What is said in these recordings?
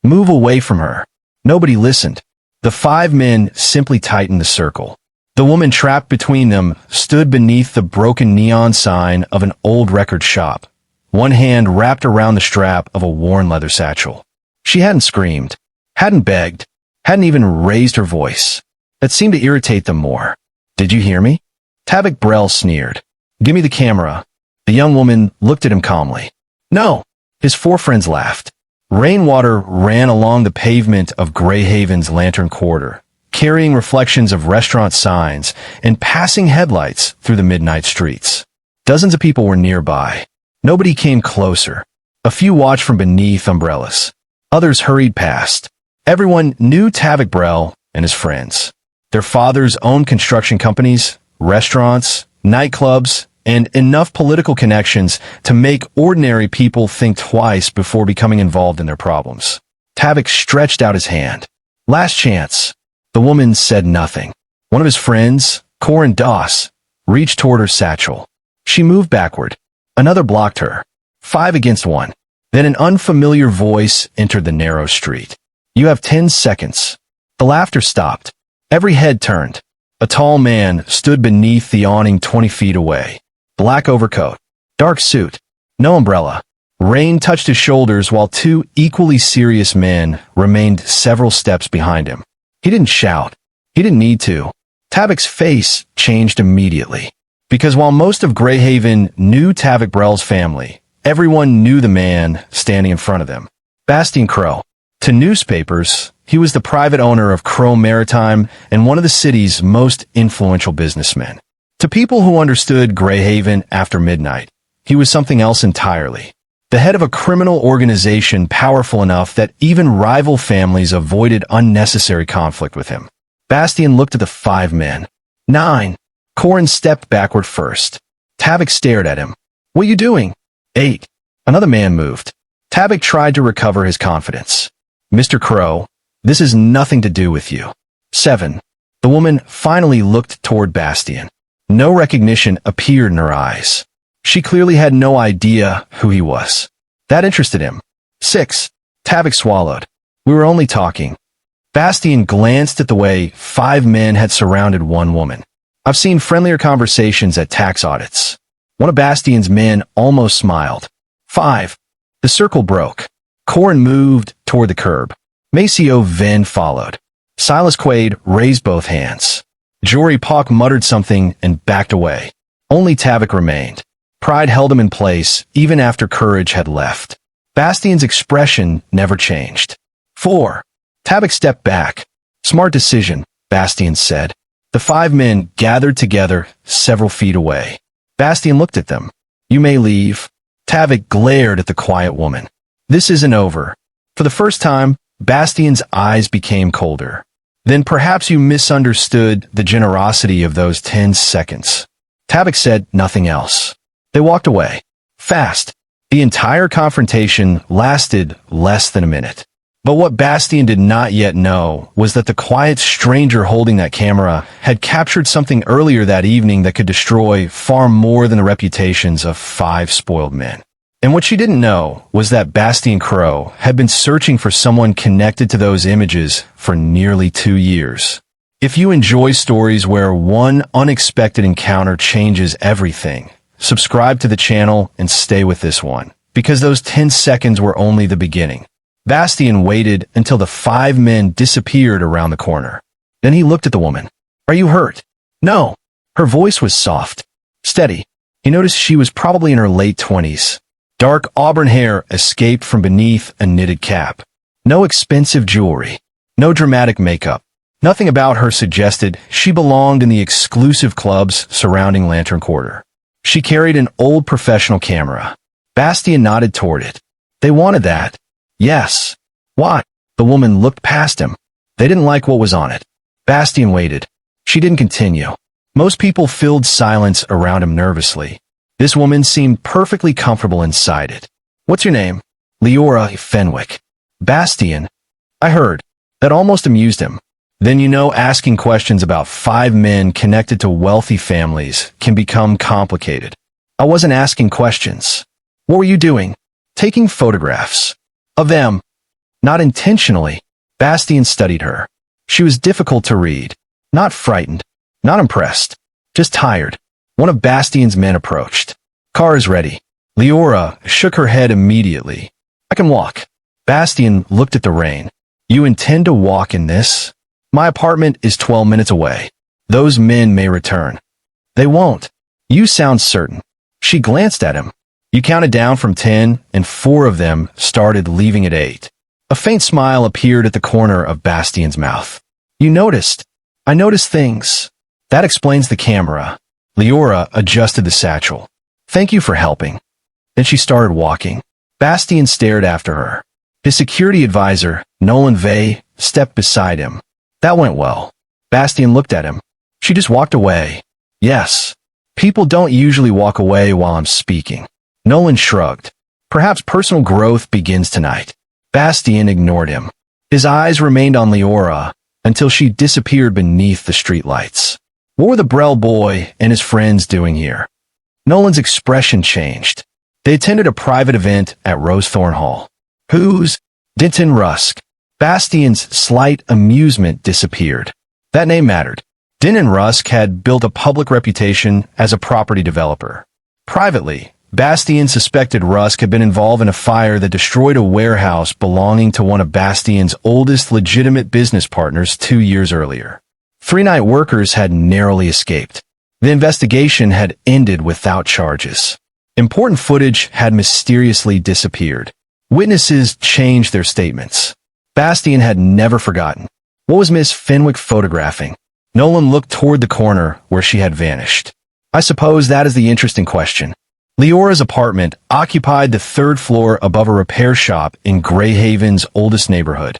Move away from her. Nobody listened. The 5 men simply tightened the circle. The woman trapped between them stood beneath the broken neon sign of an old record shop, one hand wrapped around the strap of a worn leather satchel. She hadn't screamed, hadn't begged, hadn't even raised her voice. That seemed to irritate them more. "Did you hear me?" Tavik Brel sneered. "Give me the camera." The young woman looked at him calmly. "No." His 4 friends laughed. Rainwater ran along the pavement of Greyhaven's Lantern Quarter, carrying reflections of restaurant signs and passing headlights through the midnight streets. Dozens of people were nearby. Nobody came closer. A few watched from beneath umbrellas. Others hurried past. Everyone knew Tavik Brel and his friends. Their fathers owned construction companies, restaurants, nightclubs, and enough political connections to make ordinary people think twice before becoming involved in their problems. Tavik stretched out his hand. "Last chance." The woman said nothing. One of his friends, Corin Doss, reached toward her satchel. She moved backward. Another blocked her. 5 against 1. Then an unfamiliar voice entered the narrow street. "You have 10 seconds. The laughter stopped. Every head turned. A tall man stood beneath the awning 20 feet away. Black overcoat, dark suit, no umbrella. Rain touched his shoulders while 2 equally serious men remained several steps behind him. He didn't shout. He didn't need to. Tavik's face changed immediately. Because while most of Greyhaven knew Tavik Brel's family, everyone knew the man standing in front of them. Bastien Crow. To newspapers, he was the private owner of Crow Maritime and one of the city's most influential businessmen. To people who understood Greyhaven after midnight, he was something else entirely. The head of a criminal organization powerful enough that even rival families avoided unnecessary conflict with him. Bastien looked at the 5 men. 9. Corin stepped backward first. Tavik stared at him. "What are you doing?" 8. Another man moved. Tavik tried to recover his confidence. "Mr. Crow, this has nothing to do with you." 7. The woman finally looked toward Bastien. No recognition appeared in her eyes. She clearly had no idea who he was. That interested him. 6. Tavik swallowed. "We were only talking." Bastien glanced at the way 5 men had surrounded one woman. "I've seen friendlier conversations at tax audits." One of Bastien's men almost smiled. 5. The circle broke. Corin moved toward the curb. Maceo Venn followed. Silas Quaid raised both hands. Jory Pak muttered something and backed away. Only Tavik remained. Pride held him in place even after courage had left. Bastien's expression never changed. 4. Tavik stepped back. "Smart decision," Bastien said. The 5 men gathered together several feet away. Bastien looked at them. "You may leave." Tavik glared at the quiet woman. "This isn't over." For the first time, Bastien's eyes became colder. "Then perhaps you misunderstood the generosity of those 10 seconds. Tavik said nothing else. They walked away. Fast. The entire confrontation lasted less than a minute. But what Bastien did not yet know was that the quiet stranger holding that camera had captured something earlier that evening that could destroy far more than the reputations of 5 spoiled men. And what she didn't know was that Bastien Crow had been searching for someone connected to those images for nearly 2 years. If you enjoy stories where one unexpected encounter changes everything, subscribe to the channel and stay with this one, because those 10 seconds were only the beginning. Bastien waited until the 5 men disappeared around the corner. Then he looked at the woman. "Are you hurt?" "No." Her voice was soft, steady. He noticed she was probably in her late 20s. Dark auburn hair escaped from beneath a knitted cap. No expensive jewelry. No dramatic makeup. Nothing about her suggested she belonged in the exclusive clubs surrounding Lantern Quarter. She carried an old professional camera. Bastien nodded toward it. "They wanted that." "Yes." "What?" The woman looked past him. "They didn't like what was on it." Bastien waited. She didn't continue. Most people filled silence around him nervously. This woman seemed perfectly comfortable inside it. "What's your name?" "Leora Fenwick." "Bastien." "I heard." That almost amused him. Then asking questions about 5 men connected to wealthy families can become complicated. "I wasn't asking questions." "What were you doing?" "Taking photographs." "Of them?" Not intentionally. Bastien studied her. She was difficult to read. Not frightened. Not impressed. Just tired. One of Bastien's men approached. "Car is ready." Leora shook her head immediately. "I can walk." Bastien looked at the rain. "You intend to walk in this? My apartment is 12 minutes away. Those men may return." "They won't." "You sound certain." She glanced at him. "You counted down from 10, and 4 of them started leaving at 8. A faint smile appeared at the corner of Bastien's mouth. "You noticed." "I noticed things." "That explains the camera." Leora adjusted the satchel. "Thank you for helping." Then she started walking. Bastien stared after her. His security advisor, Nolan Vey, stepped beside him. That went well. Bastien looked at him. "She just walked away." "Yes. People don't usually walk away while I'm speaking." Nolan shrugged. "Perhaps personal growth begins tonight." Bastien ignored him. His eyes remained on Leora until she disappeared beneath the streetlights. What were the Brell boy and his friends doing here? Nolan's expression changed. They attended a private event at Rosethorn Hall. Who's? Denton Rusk. Bastien's slight amusement disappeared. That name mattered. Denton Rusk had built a public reputation as a property developer. Privately, Bastien suspected Rusk had been involved in a fire that destroyed a warehouse belonging to one of Bastien's oldest legitimate business partners 2 years earlier. 3 night workers had narrowly escaped. The investigation had ended without charges. Important footage had mysteriously disappeared. Witnesses changed their statements. Bastien had never forgotten. What was Miss Fenwick photographing? Nolan looked toward the corner where she had vanished. I suppose that is the interesting question. Leora's apartment occupied the 3rd floor above a repair shop in Greyhaven's oldest neighborhood.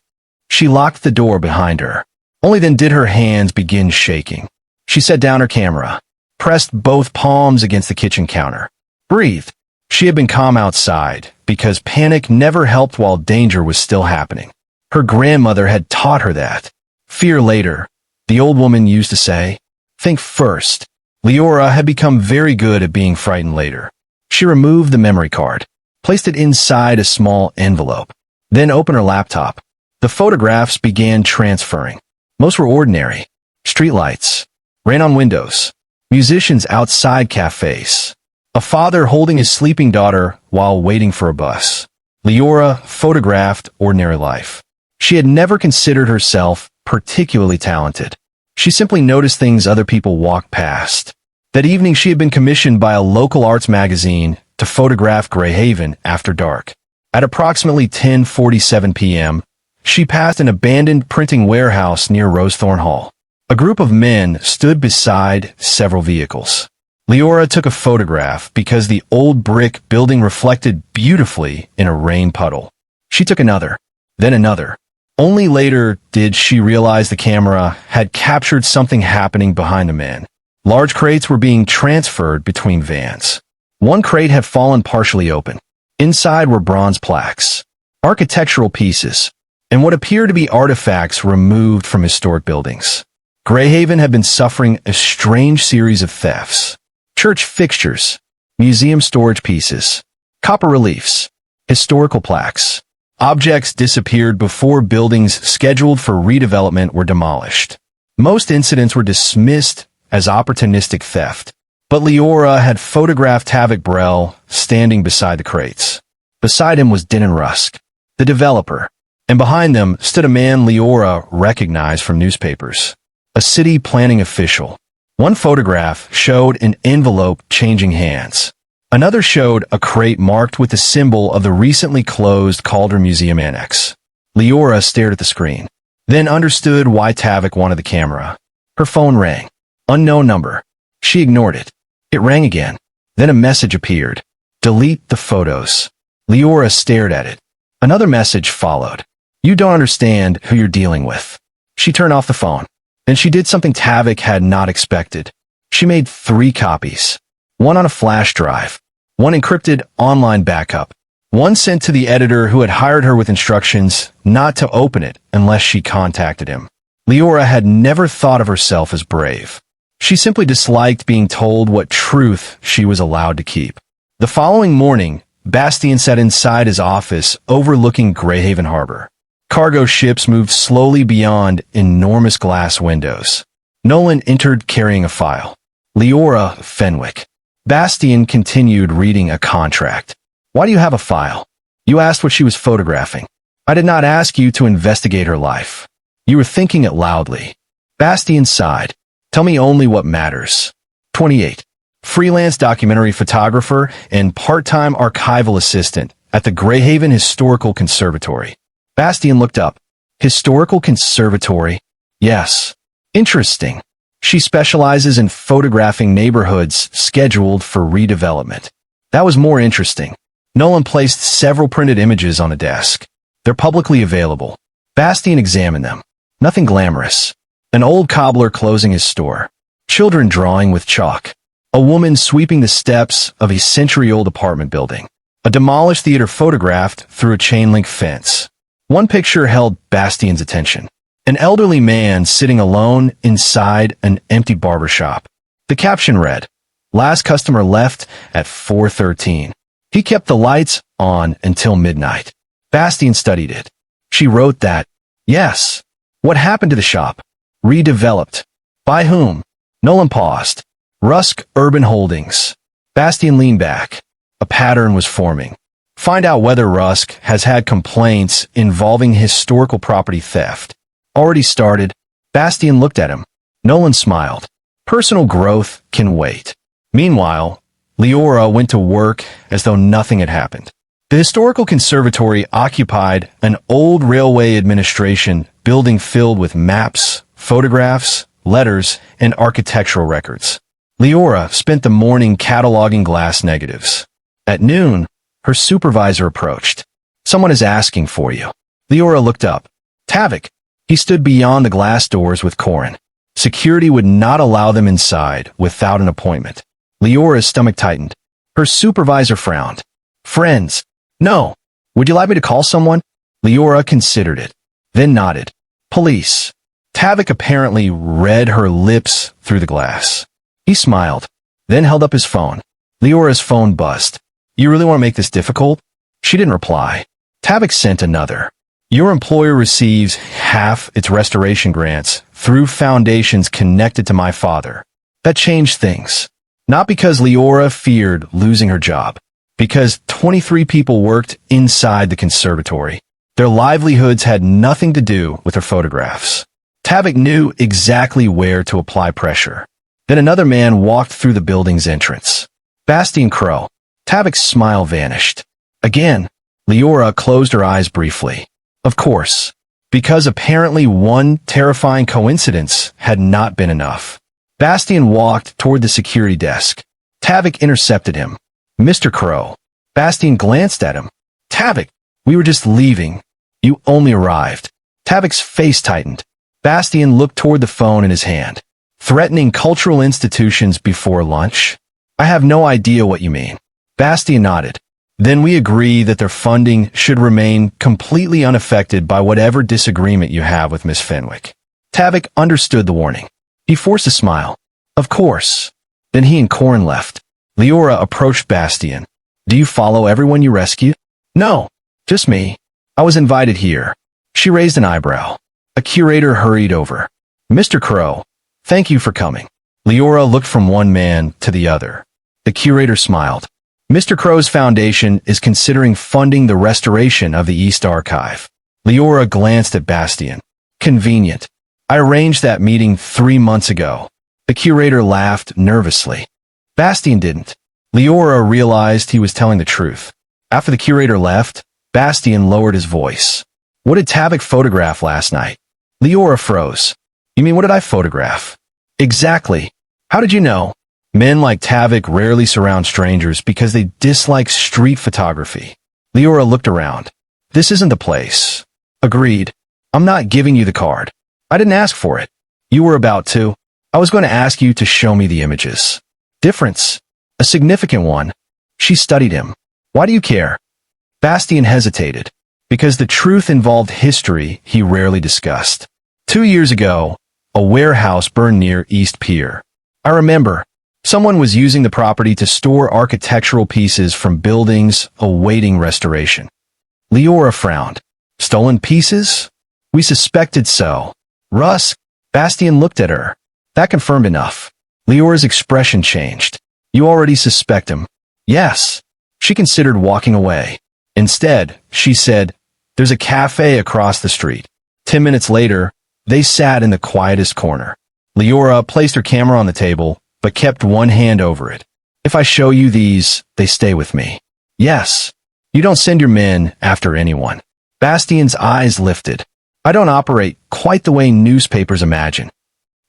She locked the door behind her. Only then did her hands begin shaking. She set down her camera, pressed both palms against the kitchen counter. Breathed. She had been calm outside, because panic never helped while danger was still happening. Her grandmother had taught her that. Fear later, the old woman used to say. Think first. Leora had become very good at being frightened later. She removed the memory card, placed it inside a small envelope, then opened her laptop. The photographs began transferring. Most were ordinary. Streetlights, rain-on windows, musicians outside cafes, a father holding his sleeping daughter while waiting for a bus. Leora photographed ordinary life. She had never considered herself particularly talented. She simply noticed things other people walked past. That evening she had been commissioned by a local arts magazine to photograph Greyhaven after dark. At approximately 10:47 p.m., she passed an abandoned printing warehouse near Rosethorn Hall. A group of men stood beside several vehicles. Leora took a photograph because the old brick building reflected beautifully in a rain puddle. She took another, then another. Only later did she realize the camera had captured something happening behind the men. Large crates were being transferred between vans. One crate had fallen partially open. Inside were bronze plaques, architectural pieces, and what appeared to be artifacts removed from historic buildings. Greyhaven had been suffering a strange series of thefts. Church fixtures, museum storage pieces, copper reliefs, historical plaques. Objects disappeared before buildings scheduled for redevelopment were demolished. Most incidents were dismissed as opportunistic theft, but Leora had photographed Tavik Brell standing beside the crates. Beside him was Denton Rusk, the developer, and behind them stood a man Leora recognized from newspapers, a city planning official. One photograph showed an envelope changing hands. Another showed a crate marked with the symbol of the recently closed Calder Museum Annex. Leora stared at the screen, then understood why Tavik wanted the camera. Her phone rang. Unknown number. She ignored it. It rang again. Then a message appeared. Delete the photos. Leora stared at it. Another message followed. You don't understand who you're dealing with. She turned off the phone. Then she did something Tavik had not expected. She made 3 copies. One on a flash drive. One encrypted online backup. One sent to the editor who had hired her with instructions not to open it unless she contacted him. Leora had never thought of herself as brave. She simply disliked being told what truth she was allowed to keep. The following morning, Bastien sat inside his office overlooking Greyhaven Harbor. Cargo ships moved slowly beyond enormous glass windows. Nolan entered carrying a file. Leora Fenwick. Bastian continued reading a contract. Why do you have a file? You asked what she was photographing. I did not ask you to investigate her life. You were thinking it loudly. Bastian sighed. Tell me only what matters. 28. Freelance documentary photographer and part-time archival assistant at the Greyhaven Historical Conservatory. Bastian looked up. Historical Conservatory? Yes. Interesting. She specializes in photographing neighborhoods scheduled for redevelopment. That was more interesting. Nolan placed several printed images on a desk. They're publicly available. Bastian examined them. Nothing glamorous. An old cobbler closing his store. Children drawing with chalk. A woman sweeping the steps of a century-old apartment building. A demolished theater photographed through a chain-link fence. One picture held Bastian's attention. An elderly man sitting alone inside an empty barber shop. The caption read, "Last customer left at 4:13. He kept the lights on until midnight." Bastian studied it. She wrote that, yes. What happened to the shop? Redeveloped. By whom? Nolan paused. Rusk Urban Holdings. Bastian leaned back. A pattern was forming. Find out whether Rusk has had complaints involving historical property theft. Already started. Bastian looked at him. Nolan smiled. Personal growth can wait. Meanwhile, Leora went to work as though nothing had happened. The Historical Conservatory occupied an old railway administration building filled with maps, photographs, letters, and architectural records. Leora spent the morning cataloging glass negatives. At noon, her supervisor approached. Someone is asking for you. Leora looked up. Tavik. He stood beyond the glass doors with Corin. Security would not allow them inside without an appointment. Leora's stomach tightened. Her supervisor frowned. Friends. No. Would you like me to call someone? Leora considered it, then nodded. Police. Tavik apparently read her lips through the glass. He smiled, then held up his phone. Leora's phone buzzed. You really want to make this difficult? She didn't reply. Tavik sent another. Your employer receives half its restoration grants through foundations connected to my father. That changed things. Not because Leora feared losing her job. Because 23 people worked inside the conservatory. Their livelihoods had nothing to do with her photographs. Tavik knew exactly where to apply pressure. Then another man walked through the building's entrance. Bastian Crow. Tavik's smile vanished. Again, Leora closed her eyes briefly. Of course, because apparently one terrifying coincidence had not been enough. Bastian walked toward the security desk. Tavik intercepted him. Mr. Crow. Bastian glanced at him. Tavik, we were just leaving. You only arrived. Tavik's face tightened. Bastian looked toward the phone in his hand. Threatening cultural institutions before lunch? I have no idea what you mean. Bastian nodded. Then we agree that their funding should remain completely unaffected by whatever disagreement you have with Miss Fenwick. Tavik understood the warning. He forced a smile. Of course. Then he and Corin left. Leora approached Bastian. Do you follow everyone you rescued? No, just me. I was invited here. She raised an eyebrow. A curator hurried over. Mr. Crow, thank you for coming. Leora looked from one man to the other. The curator smiled. Mr. Crow's foundation is considering funding the restoration of the East Archive. Leora glanced at Bastian. Convenient. I arranged that meeting 3 months ago. The curator laughed nervously. Bastian didn't. Leora realized he was telling the truth. After the curator left, Bastian lowered his voice. What did Tavik photograph last night? Leora froze. You mean what did I photograph? Exactly. How did you know? Men like Tavik rarely surround strangers because they dislike street photography. Leora looked around. This isn't the place. Agreed. I'm not giving you the card. I didn't ask for it. You were about to. I was going to ask you to show me the images. Difference. A significant one. She studied him. Why do you care? Bastian hesitated. Because the truth involved history he rarely discussed. 2 years ago, a warehouse burned near East Pier. I remember. Someone was using the property to store architectural pieces from buildings awaiting restoration. Leora frowned. Stolen pieces? We suspected so. Rusk, Bastian looked at her. That confirmed enough. Leora's expression changed. You already suspect him. Yes. She considered walking away. Instead, she said, there's a cafe across the street. 10 minutes later, they sat in the quietest corner. Leora placed her camera on the table, but kept one hand over it. If I show you these, they stay with me. Yes. You don't send your men after anyone. Bastian's eyes lifted. I don't operate quite the way newspapers imagine.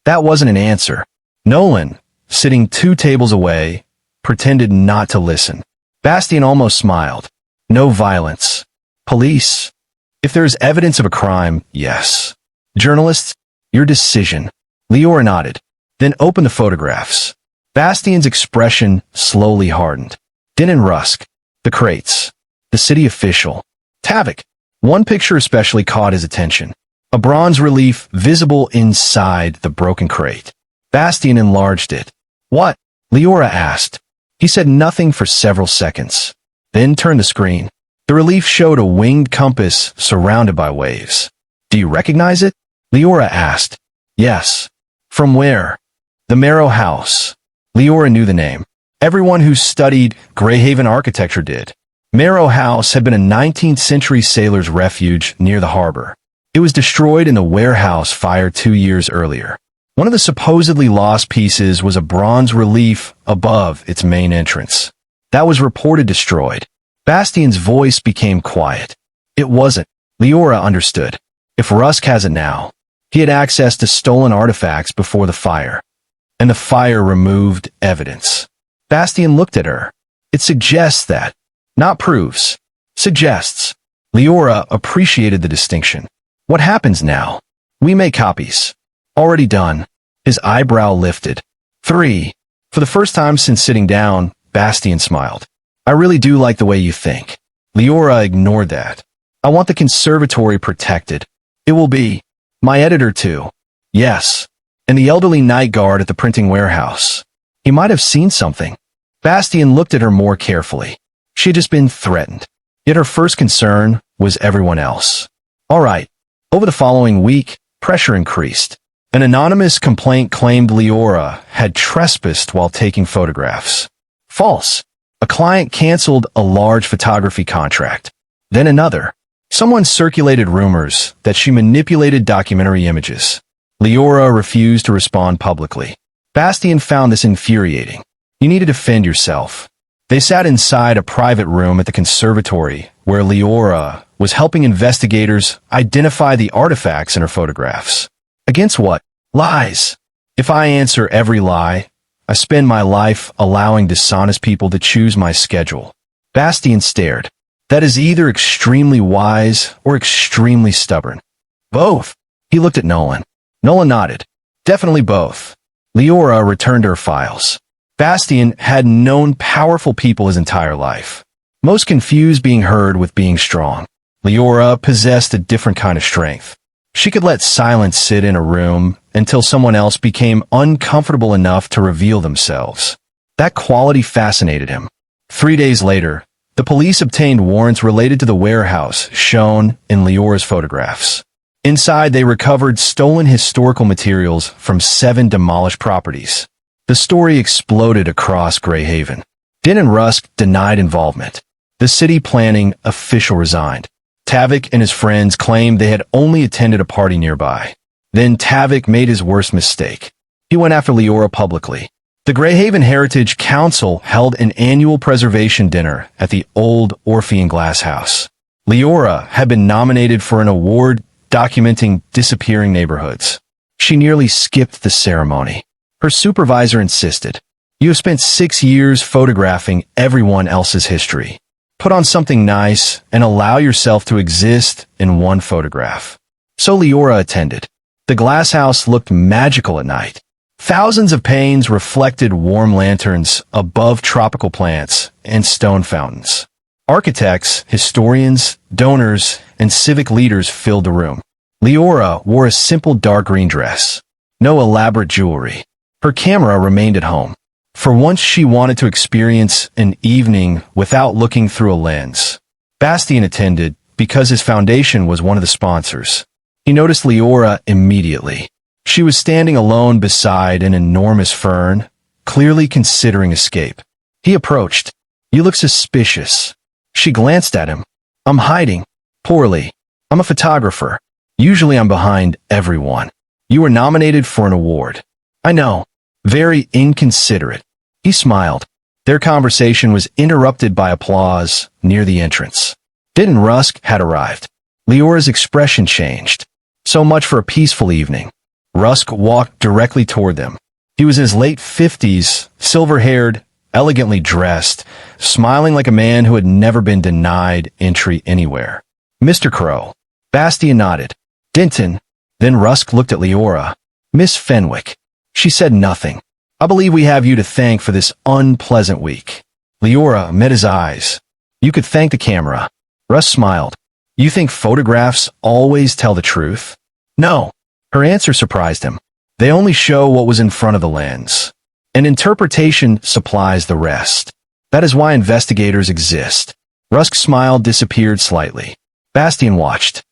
That wasn't an answer. Nolan, sitting 2 tables away, pretended not to listen. Bastian almost smiled. No violence. Police. If there is evidence of a crime, yes. Journalists, your decision. Leora nodded. Then opened the photographs. Bastian's expression slowly hardened. Din and Rusk. The crates. The city official. Tavik. One picture especially caught his attention. A bronze relief visible inside the broken crate. Bastian enlarged it. What? Leora asked. He said nothing for several seconds. Then turned the screen. The relief showed a winged compass surrounded by waves. Do you recognize it? Leora asked. Yes. From where? The Marrow House. Leora knew the name. Everyone who studied Greyhaven architecture did. Marrow House had been a 19th century sailor's refuge near the harbor. It was destroyed in the warehouse fire 2 years earlier. One of the supposedly lost pieces was a bronze relief above its main entrance. That was reported destroyed. Bastian's voice became quiet. It wasn't. Leora understood. If Rusk has it now, he had access to stolen artifacts before the fire. And the fire removed evidence. Bastian looked at her. It suggests that. Not proves. Suggests. Leora appreciated the distinction. What happens now? We make copies. Already done. His eyebrow lifted. 3. For the first time since sitting down, Bastian smiled. I really do like the way you think. Leora ignored that. I want the conservatory protected. It will be. My editor too. Yes. And the elderly night guard at the printing warehouse. He might have seen something. Bastian looked at her more carefully. She had just been threatened. Yet her first concern was everyone else. All right. Over the following week, pressure increased. An anonymous complaint claimed Leora had trespassed while taking photographs. False. A client canceled a large photography contract. Then another. Someone circulated rumors that she manipulated documentary images. Leora refused to respond publicly. Bastian found this infuriating. You need to defend yourself. They sat inside a private room at the conservatory where Leora was helping investigators identify the artifacts in her photographs. Against what? Lies. If I answer every lie, I spend my life allowing dishonest people to choose my schedule. Bastian stared. That is either extremely wise or extremely stubborn. Both. He looked at Nolan. Nolan nodded. Definitely both. Leora returned to her files. Bastian had known powerful people his entire life. Most confused being heard with being strong. Leora possessed a different kind of strength. She could let silence sit in a room until someone else became uncomfortable enough to reveal themselves. That quality fascinated him. 3 days later, the police obtained warrants related to the warehouse shown in Leora's photographs. Inside, they recovered stolen historical materials from 7 demolished properties. The story exploded across Greyhaven. Din and Rusk denied involvement. The city planning official resigned. Tavik and his friends claimed they had only attended a party nearby. Then Tavik made his worst mistake. He went after Leora publicly. The Greyhaven Heritage Council held an annual preservation dinner at the old Orphean Glass House. Leora had been nominated for an award documenting disappearing neighborhoods. She nearly skipped the ceremony. Her supervisor insisted. You have spent 6 years photographing everyone else's history. Put on something nice and allow yourself to exist in one photograph. So Leora attended. The glass house looked magical at night. Thousands of panes reflected warm lanterns above tropical plants and stone fountains. Architects, historians, donors, and civic leaders filled the room. Leora wore a simple dark green dress. No elaborate jewelry. Her camera remained at home. For once she wanted to experience an evening without looking through a lens. Bastian attended, because his foundation was one of the sponsors. He noticed Leora immediately. She was standing alone beside an enormous fern, clearly considering escape. He approached. "You look suspicious." She glanced at him. "I'm hiding. Poorly. I'm a photographer. Usually I'm behind everyone. You were nominated for an award." "I know. Very inconsiderate." He smiled. Their conversation was interrupted by applause near the entrance. Din and Rusk had arrived. Leora's expression changed. So much for a peaceful evening. Rusk walked directly toward them. He was in his late 50s, silver-haired, elegantly dressed, smiling like a man who had never been denied entry anywhere. "Mr. Crow." Bastian nodded. "Denton." Then Rusk looked at Leora. "Miss Fenwick." She said nothing. "I believe we have you to thank for this unpleasant week." Leora met his eyes. "You could thank the camera." Rusk smiled. "You think photographs always tell the truth?" "No." Her answer surprised him. "They only show what was in front of the lens. An interpretation supplies the rest. That is why investigators exist." Rusk's smile disappeared slightly. Bastian watched.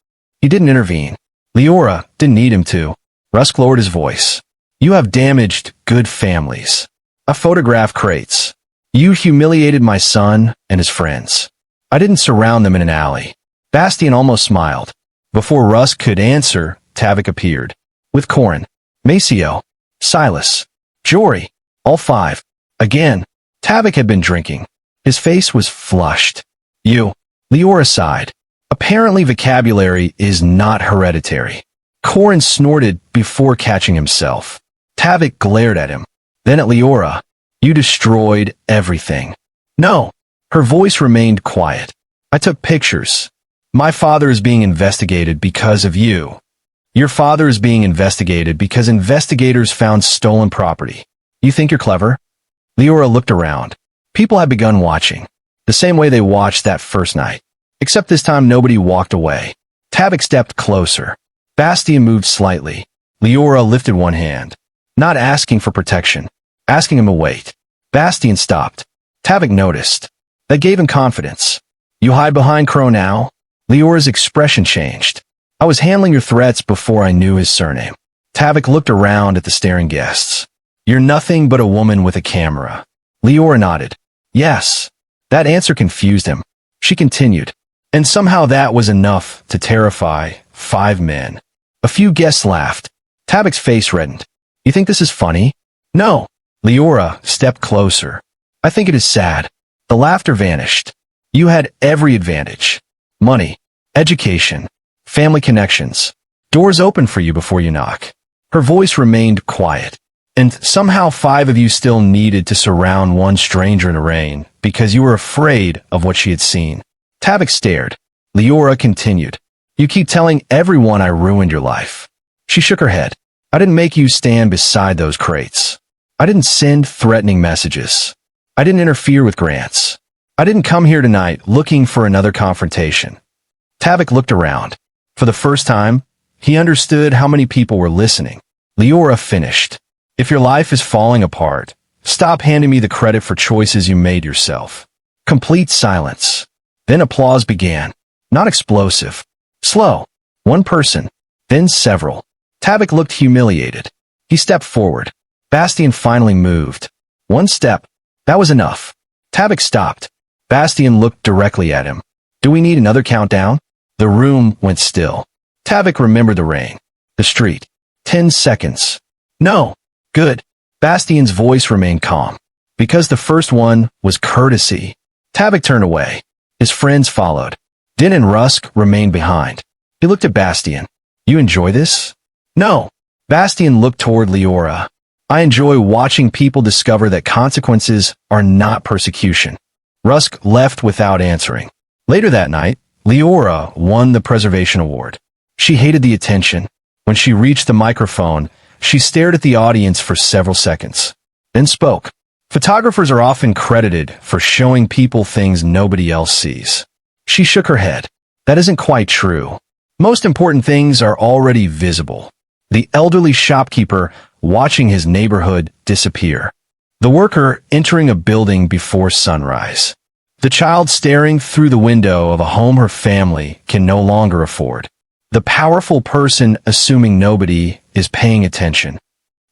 He didn't intervene. Leora didn't need him to. Rusk lowered his voice. "You have damaged good families. I photographed crates. You humiliated my son and his friends. I didn't surround them in an alley." Bastian almost smiled. Before Rusk could answer, Tavik appeared. With Corin, Maceo, Silas, Jory, all five. Again, Tavik had been drinking. His face was flushed. "You." Leora sighed. "Apparently vocabulary is not hereditary." Corin snorted before catching himself. Tavik glared at him. Then at Leora. "You destroyed everything." "No." Her voice remained quiet. "I took pictures. My father is being investigated because of you. Your father is being investigated because investigators found stolen property. You think you're clever?" Leora looked around. People had begun watching, the same way they watched that first night. Except this time nobody walked away. Tavik stepped closer. Bastian moved slightly. Leora lifted one hand, not asking for protection, asking him to wait. Bastian stopped. Tavik noticed. That gave him confidence. "You hide behind Crow now?" Leora's expression changed. "I was handling your threats before I knew his surname." Tavik looked around at the staring guests. "You're nothing but a woman with a camera." Leora nodded. "Yes." That answer confused him. She continued. "And somehow that was enough to terrify 5 men." A few guests laughed. Tavik's face reddened. "You think this is funny?" "No." Leora stepped closer. "I think it is sad." The laughter vanished. "You had every advantage. Money, education, family connections. Doors open for you before you knock." Her voice remained quiet. "And somehow 5 of you still needed to surround one stranger in the rain because you were afraid of what she had seen." Tavik stared. Leora continued. "You keep telling everyone I ruined your life." She shook her head. "I didn't make you stand beside those crates. I didn't send threatening messages. I didn't interfere with grants. I didn't come here tonight looking for another confrontation." Tavik looked around. For the first time, he understood how many people were listening. Leora finished. "If your life is falling apart, stop handing me the credit for choices you made yourself." Complete silence. Then applause began. Not explosive. Slow. One person. Then several. Tavik looked humiliated. He stepped forward. Bastian finally moved. One step. That was enough. Tavik stopped. Bastian looked directly at him. "Do we need another countdown?" The room went still. Tavik remembered the rain. The street. 10 seconds. "No." "Good." Bastian's voice remained calm. Because the first one was courtesy. Tavik turned away. His friends followed. Din and Rusk remained behind. He looked at Bastian. "You enjoy this?" "No." Bastian looked toward Leora. "I enjoy watching people discover that consequences are not persecution." Rusk left without answering. Later that night, Leora won the Preservation Award. She hated the attention. When she reached the microphone, she stared at the audience for several seconds, then spoke. Photographers are often credited for showing people things nobody else sees. She shook her head. That isn't quite true. Most important things are already visible. The elderly shopkeeper watching his neighborhood disappear. The worker entering a building before sunrise. The child staring through the window of a home her family can no longer afford. The powerful person assuming nobody is paying attention.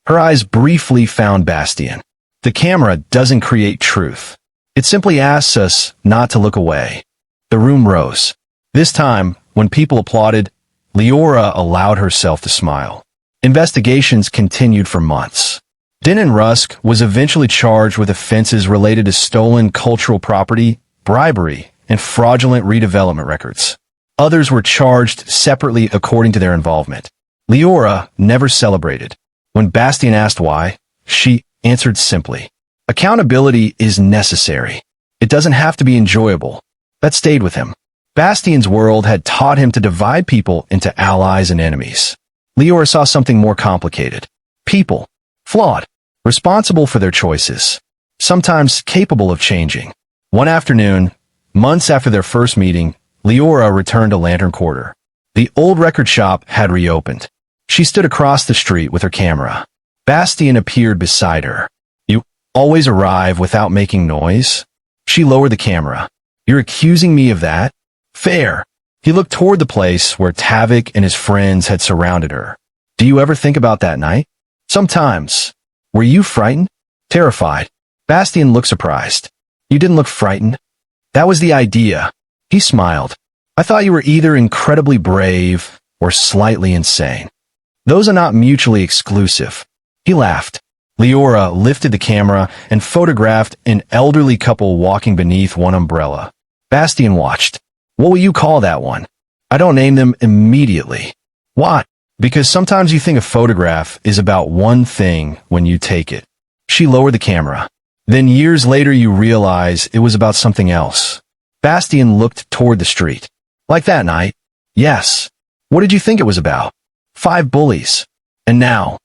Her eyes briefly found Bastien. The camera doesn't create truth. It simply asks us not to look away. The room rose. This time, when people applauded, Leora allowed herself to smile. Investigations continued for months. Denon Rusk was eventually charged with offenses related to stolen cultural property, bribery, and fraudulent redevelopment records. Others were charged separately according to their involvement. Leora never celebrated. When Bastien asked why, she answered simply, "Accountability is necessary. It doesn't have to be enjoyable." That stayed with him. Bastien's world had taught him to divide people into allies and enemies. Leora saw something more complicated. People. Flawed. Responsible for their choices. Sometimes capable of changing. One afternoon, months after their first meeting, Leora returned to Lantern Quarter. The old record shop had reopened. She stood across the street with her camera. Bastien appeared beside her. "You always arrive without making noise?" She lowered the camera. "You're accusing me of that?" "Fair." He looked toward the place where Tavik and his friends had surrounded her. "Do you ever think about that night?" "Sometimes." "Were you frightened?" "Terrified." Bastien looked surprised. "You didn't look frightened." "That was the idea." He smiled. "I thought you were either incredibly brave or slightly insane. Those are not mutually exclusive." He laughed. Leora lifted the camera and photographed an elderly couple walking beneath one umbrella. Bastien watched. "What will you call that one?" "I don't name them immediately." "Why?" "Because sometimes you think a photograph is about one thing when you take it." She lowered the camera. "Then years later you realize it was about something else." Bastien looked toward the street. "Like that night?" "Yes." "What did you think it was about?" "5 bullies." "And now?"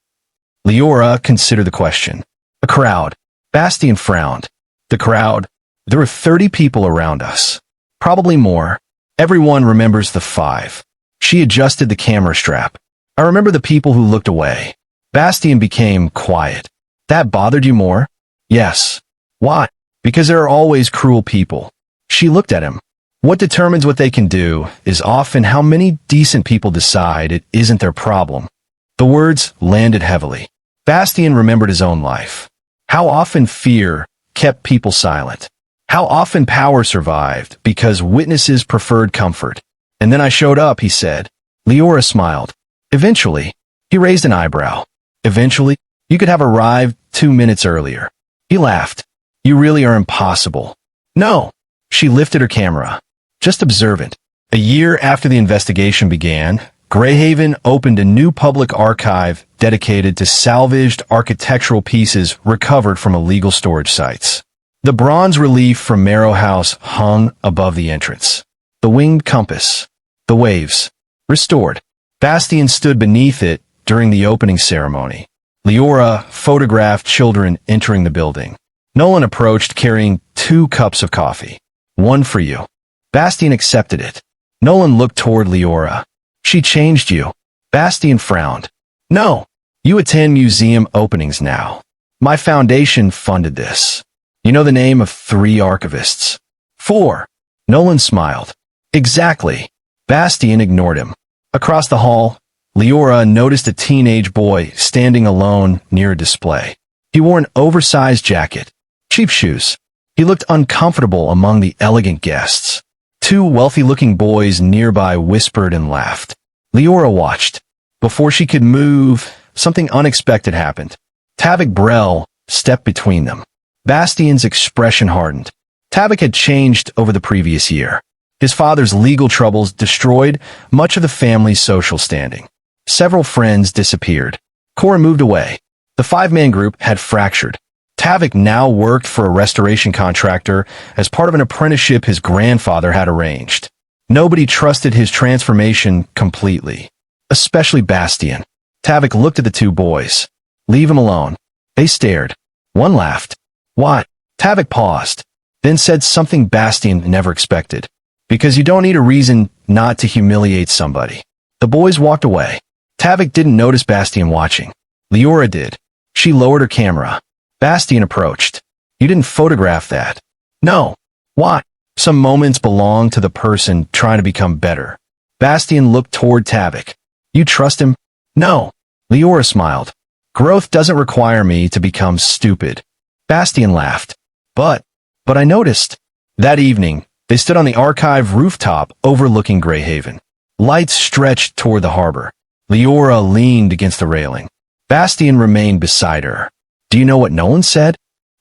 Leora considered the question. "A crowd." Bastien frowned. "The crowd?" "There were 30 people around us. Probably more. Everyone remembers the 5. She adjusted the camera strap. "I remember the people who looked away." Bastien became quiet. "That bothered you more?" "Yes." "Why?" "Because there are always cruel people." She looked at him. "What determines what they can do is often how many decent people decide it isn't their problem." The words landed heavily. Bastien remembered his own life. How often fear kept people silent. How often power survived because witnesses preferred comfort. "And then I showed up," he said. Leora smiled. "Eventually." He raised an eyebrow. "Eventually? You could have arrived 2 minutes earlier." He laughed. "You really are impossible." "No." She lifted her camera. "Just observant." A year after the investigation began, Greyhaven opened a new public archive dedicated to salvaged architectural pieces recovered from illegal storage sites. The bronze relief from Marrow House hung above the entrance. The winged compass. The waves. Restored. Bastien stood beneath it during the opening ceremony. Leora photographed children entering the building. Nolan approached carrying 2 cups of coffee. "One for you." Bastien accepted it. Nolan looked toward Leora. "She changed you." Bastien frowned. "No. You attend museum openings now. My foundation funded this. You know the name of 3 archivists?" "4." Nolan smiled. "Exactly." Bastien ignored him. Across the hall, Leora noticed a teenage boy standing alone near a display. He wore an oversized jacket. Cheap shoes. He looked uncomfortable among the elegant guests. 2 wealthy-looking boys nearby whispered and laughed. Leora watched. Before she could move, something unexpected happened. Tavik Brell stepped between them. Bastien's expression hardened. Tavik had changed over the previous year. His father's legal troubles destroyed much of the family's social standing. Several friends disappeared. Cora moved away. The 5-man group had fractured. Tavik now worked for a restoration contractor as part of an apprenticeship his grandfather had arranged. Nobody trusted his transformation completely, especially Bastien. Tavik looked at the 2 boys. "Leave him alone." They stared. One laughed. "What?" Tavik paused, then said something Bastien never expected. "Because you don't need a reason not to humiliate somebody." The boys walked away. Tavik didn't notice Bastien watching. Leora did. She lowered her camera. Bastien approached. "You didn't photograph that." "No." "Why?" Some moments belong to the person trying to become better. Bastien looked toward Tavik. You trust him? No. Leora smiled. Growth doesn't require me to become stupid. Bastien laughed. But I noticed. That evening, they stood on the archive rooftop overlooking Greyhaven. Lights stretched toward the harbor. Leora leaned against the railing. Bastien remained beside her. Do you know what Nolan said?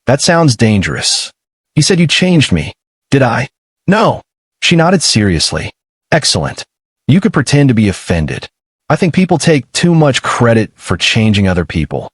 That sounds dangerous. He said you changed me. Did I? No. She nodded seriously. Excellent. You could pretend to be offended. I think people take too much credit for changing other people.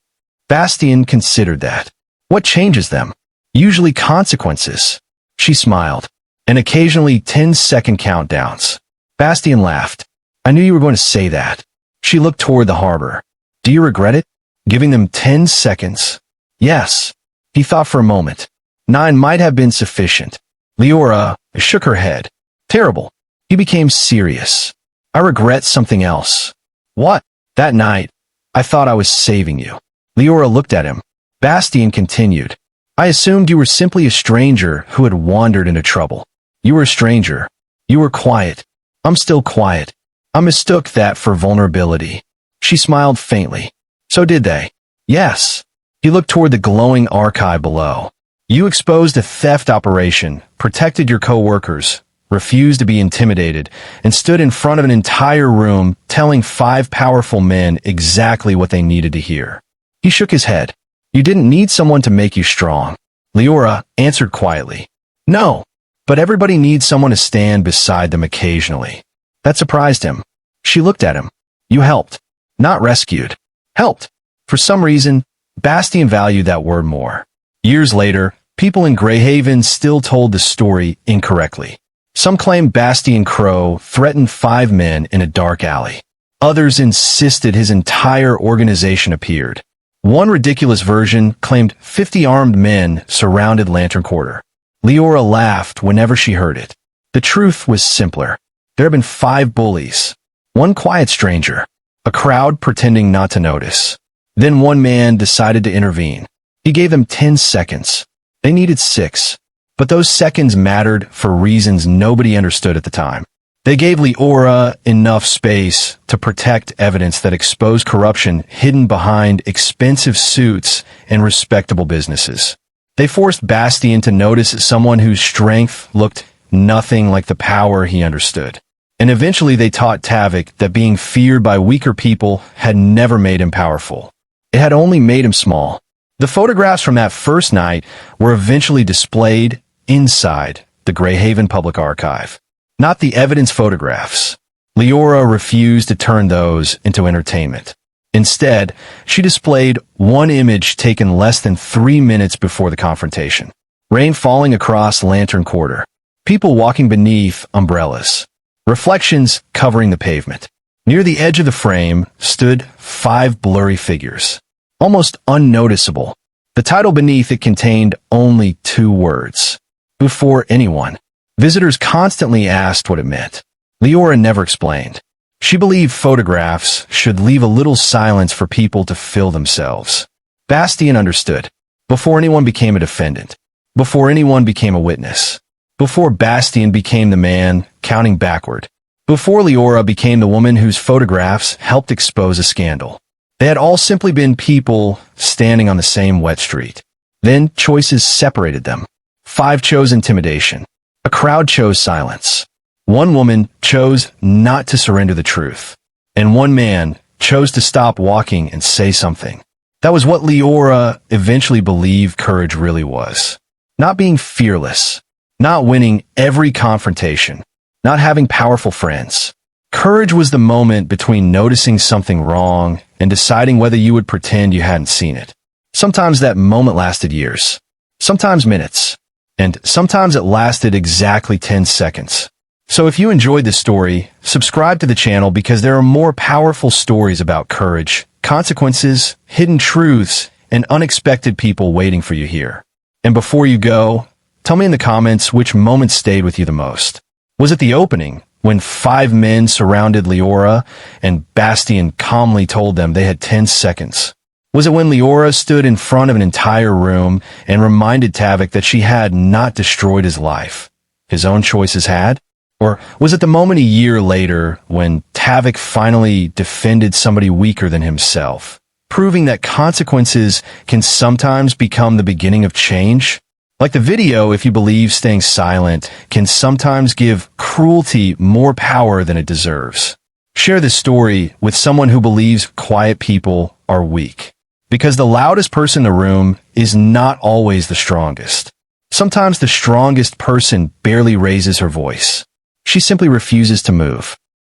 Bastien considered that. What changes them? Usually consequences. She smiled. And occasionally 10-second countdowns. Bastien laughed. I knew you were going to say that. She looked toward the harbor. Do you regret it? Giving them 10 seconds? Yes. He thought for a moment. 9 might have been sufficient. Leora shook her head. Terrible. He became serious. I regret something else. What? That night, I thought I was saving you. Leora looked at him. Bastien continued. I assumed you were simply a stranger who had wandered into trouble. You were a stranger. You were quiet. I'm still quiet. I mistook that for vulnerability. She smiled faintly. So did they? Yes. He looked toward the glowing archive below. You exposed a theft operation, protected your co-workers, refused to be intimidated, and stood in front of an entire room telling 5 powerful men exactly what they needed to hear. He shook his head. You didn't need someone to make you strong. Leora answered quietly. No, but everybody needs someone to stand beside them occasionally. That surprised him. She looked at him. You helped. Not rescued. Helped. For some reason, Bastien valued that word more. Years later, people in Greyhaven still told the story incorrectly. Some claimed Bastien Crow threatened 5 men in a dark alley. Others insisted his entire organization appeared. One ridiculous version claimed 50 armed men surrounded Lantern Quarter. Leora laughed whenever she heard it. The truth was simpler. There had been 5 bullies. One quiet stranger. A crowd pretending not to notice. Then one man decided to intervene. He gave them 10 seconds. They needed 6. But those seconds mattered for reasons nobody understood at the time. They gave Leora enough space to protect evidence that exposed corruption hidden behind expensive suits and respectable businesses. They forced Bastien to notice someone whose strength looked nothing like the power he understood. And eventually they taught Tavik that being feared by weaker people had never made him powerful. It had only made him small. The photographs from that first night were eventually displayed inside the Greyhaven Public Archive. Not the evidence photographs. Leora refused to turn those into entertainment. Instead, she displayed one image taken less than 3 minutes before the confrontation. Rain falling across Lantern Quarter. People walking beneath umbrellas. Reflections covering the pavement. Near the edge of the frame stood 5 blurry figures. Almost unnoticeable. The title beneath it contained only 2 words. Before anyone. Visitors constantly asked what it meant. Leora never explained. She believed photographs should leave a little silence for people to fill themselves. Bastien understood. Before anyone became a defendant. Before anyone became a witness. Before Bastien became the man counting backward. Before Leora became the woman whose photographs helped expose a scandal. They had all simply been people standing on the same wet street. Then choices separated them. 5 chose intimidation. A crowd chose silence. One woman chose not to surrender the truth. And one man chose to stop walking and say something. That was what Leora eventually believed courage really was. Not being fearless. Not winning every confrontation. Not having powerful friends. Courage was the moment between noticing something wrong and deciding whether you would pretend you hadn't seen it. Sometimes that moment lasted years. Sometimes minutes. And sometimes it lasted exactly 10 seconds. So if you enjoyed this story, subscribe to the channel because there are more powerful stories about courage, consequences, hidden truths, and unexpected people waiting for you here. And before you go, tell me in the comments which moment stayed with you the most. Was it the opening, when 5 men surrounded Leora and Bastien calmly told them they had 10 seconds? Was it when Leora stood in front of an entire room and reminded Tavik that she had not destroyed his life, his own choices had? Or was it the moment a year later when Tavik finally defended somebody weaker than himself, proving that consequences can sometimes become the beginning of change? Like the video, if you believe staying silent can sometimes give cruelty more power than it deserves. Share this story with someone who believes quiet people are weak. Because the loudest person in the room is not always the strongest. Sometimes the strongest person barely raises her voice. She simply refuses to move.